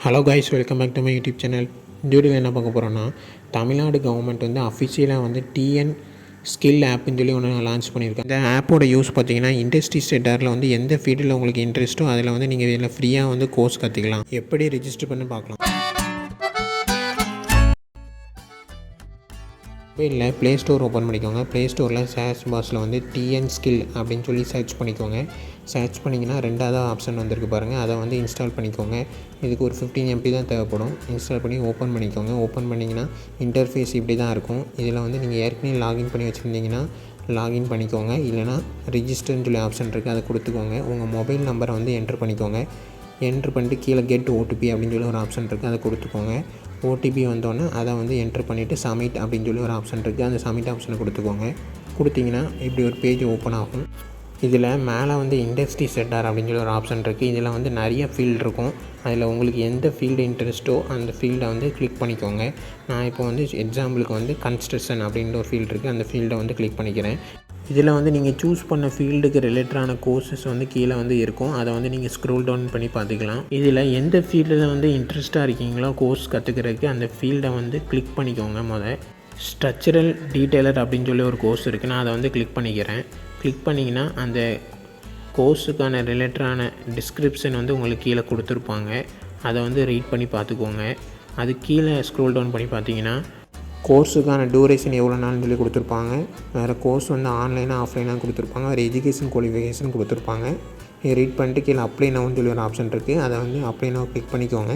Hello guys, welcome back to my YouTube channel. இந்த வீடியோவில் என்ன பார்க்க போகிறோன்னா, தமிழ்நாடு கவர்மெண்ட் வந்து அஃபிஷியலாக வந்து டிஎன் ஸ்கில் ஆப்புன்னு சொல்லி ஒன்று லான்ச் பண்ணியிருக்காங்க. இந்த ஆப்போட யூஸ் பார்த்தீங்கன்னா, இண்டஸ்ட்ரி செக்டாரில் வந்து எந்த ஃபீல்டில் உங்களுக்கு இன்ட்ரெஸ்ட்டோ அதில் வந்து நீங்கள் இதில் ஃப்ரீயாக வந்து கோர்ஸ் கற்றுக்கலாம். எப்படி ரிஜிஸ்டர் பண்ணி பார்க்கலாம். மொபைலில் ப்ளே ஸ்டோர் ஓப்பன் பண்ணிக்கோங்க. ப்ளே ஸ்டோரில் சர்ச் பாக்ஸில் வந்து டிஎன் ஸ்கில் அப்படின்னு சொல்லி சர்ச் பண்ணிக்கோங்க. சர்ச் பண்ணிங்கன்னா ரெண்டாவது ஆப்ஷன் வந்திருக்கு பாருங்கள், அதை வந்து இன்ஸ்டால் பண்ணிக்கோங்க. இதுக்கு ஒரு 15 MB தான் தேவைப்படும். இன்ஸ்டால் பண்ணி ஓப்பன் பண்ணிக்கோங்க. ஓப்பன் பண்ணிங்கன்னா இன்டர்ஃபேஸ் இப்படி தான் இருக்கும். இதில் வந்து நீங்கள் ஏற்கனவே லாகின் பண்ணி வச்சுருந்தீங்கன்னா லாகின் பண்ணிக்கோங்க. இல்லைனா ரிஜிஸ்டர்னு சொல்லி ஆப்ஷன் இருக்குது, அதை கொடுத்துக்கோங்க. உங்கள் மொபைல் நம்பரை வந்து என்ட்ரு பண்ணிக்கோங்க. என்ட்ரு பண்ணிட்டு கீழே கெட் ஓடிபி அப்படின்னு சொல்லி ஒரு ஆப்ஷன் இருக்குது, அதை கொடுத்துக்கோங்க. ஓடிபி வந்தோடனே அதை வந்து என்ட்ரு பண்ணிவிட்டு சப்மிட் அப்படின்னு சொல்லி ஒரு ஆப்ஷன் இருக்குது, அந்த சப்மிட் ஆப்ஷனை கொடுத்துக்கோங்க. கொடுத்தீங்கன்னா இப்படி ஒரு பேஜ் ஓப்பன் ஆகும். இதில் மேலே வந்து இண்டஸ்ட்ரி செக்டார் அப்படின்னு சொல்லி ஒரு ஆப்ஷன் இருக்குது. இதில் வந்து நிறைய ஃபீல்டு இருக்கும். அதில் உங்களுக்கு எந்த ஃபீல்டு இன்ட்ரெஸ்ட்டோ அந்த ஃபீல்டை வந்து கிளிக் பண்ணிக்கோங்க. நான் இப்போ வந்து எக்ஸாம்பிளுக்கு வந்து கன்ஸ்ட்ரக்ஷன் அப்படின்ற ஒரு ஃபீல்டு இருக்குது, அந்த ஃபீல்டை வந்து கிளிக் பண்ணிக்கிறேன். இதில் வந்து நீங்கள் சூஸ் பண்ண ஃபீல்டுக்கு ரிலேட்டடான கோர்சஸ் வந்து கீழே வந்து இருக்கும். அதை வந்து நீங்கள் ஸ்க்ரோல் டவுன் பண்ணி பார்த்துக்கலாம். இதில் எந்த ஃபீல்டில் வந்து இன்ட்ரெஸ்ட்டாக இருக்கீங்களோ கோர்ஸ் கற்றுக்கிறதுக்கு அந்த ஃபீல்டை வந்து கிளிக் பண்ணிக்கோங்க. ஸ்ட்ரக்சரல் டீட்டெய்லர் அப்படின்னு சொல்லி ஒரு கோர்ஸ் இருக்குது, நான் அதை வந்து கிளிக் பண்ணிக்கிறேன். கிளிக் பண்ணிங்கன்னா அந்த கோர்ஸுக்கான ரிலேட்டடான டிஸ்கிரிப்ஷன் வந்து உங்களுக்கு கீழே கொடுத்துருப்பாங்க. அதை வந்து ரீட் பண்ணி பார்த்துக்கோங்க. அது கீழே ஸ்க்ரோல் டவுன் பண்ணி பார்த்தீங்கன்னா கோர்ஸுக்கான டியூரேஷன் எவ்வளோ நாள்னு சொல்லி கொடுத்துருப்பாங்க. வேறு கோர்ஸ் வந்து ஆன்லைனாக ஆஃப்லைனாக கொடுத்துருப்பாங்க. வேறு எஜுகேஷன் குவாலிஃபிகேஷன் கொடுத்துருப்பாங்க. ரீட் பண்ணிட்டு கீழே அப்ளை நவுன்னு சொல்லி ஒரு ஆப்ஷன் இருக்குது, அதை வந்து அப்ளை நவ் கிளிக் பண்ணிக்கோங்க.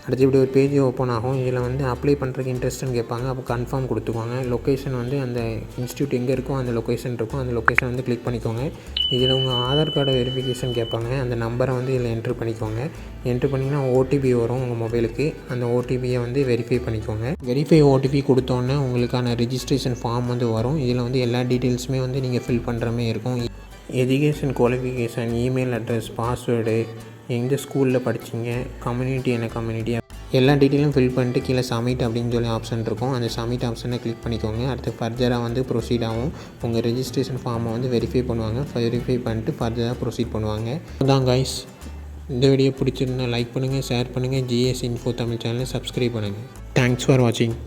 அடுத்து இப்படி ஒரு பேஜ் ஓப்பன் ஆகும். இதில் வந்து அப்ளை பண்ணுறதுக்கு இன்ட்ரெஸ்ட்டுன்னு கேட்பாங்க. அப்போ கன்ஃபார்ம் கொடுத்துக்கோங்க. லொக்கேஷன் வந்து அந்த இன்ஸ்டியூட் எங்கே இருக்கோ அந்த லொக்கேஷன் இருக்கும், அந்த லொக்கேஷன் வந்து கிளிக் பண்ணிக்கோங்க. இதில் உங்கள் ஆதார் கார்டை வெரிஃபிகேஷன் கேட்பாங்க, அந்த நம்பரை வந்து இதில் என்ட்ரு பண்ணிக்கோங்க. என்ட்ரு பண்ணிங்கன்னா ஓடிபி வரும் உங்கள் மொபைலுக்கு, அந்த ஓடிபியை வந்து வெரிஃபை பண்ணிக்கோங்க. வெரிஃபை ஓடிபி கொடுத்தோன்னே உங்களுக்கான ரிஜிஸ்ட்ரேஷன் ஃபார்ம் வந்து வரும். இதில் வந்து எல்லா டீட்டெயில்ஸுமே வந்து நீங்கள் ஃபில் பண்ணுற மாதிரி இருக்கும். Education qualification, email address, password, எந்த ஸ்கூலில் படிச்சிங்க, கம்யூனிட்டி என்ன கம்யூனிட்டி, எல்லா டீட்டெயிலும் ஃபில் பண்ணிட்டு கீழே சப்மிட் அப்படின்னு சொல்லி ஆப்ஷன் இருக்கும், அந்த சப்மிட் ஆப்ஷனை கிளிக் பண்ணிக்கோங்க. அடுத்து ஃபர்தராக வந்து ப்ரொசீட் ஆகும். உங்கள் ரெஜிஸ்ட்ரேஷன் ஃபார்மை வந்து வெரிஃபை பண்ணுவாங்க. வெரிஃபை பண்ணிட்டு ஃபர்தராக ப்ரொசீட் பண்ணுவாங்க. அதான் கைஸ், இந்த வீடியோ பிடிச்சிருந்தா லைக் பண்ணுங்கள், ஷேர் பண்ணுங்கள். ஜிஎஸ் இன்ஃபோ தமிழ் சேனலை சப்ஸ்கிரைப் பண்ணுங்கள். தேங்க்ஸ் ஃபார் வாட்சிங்.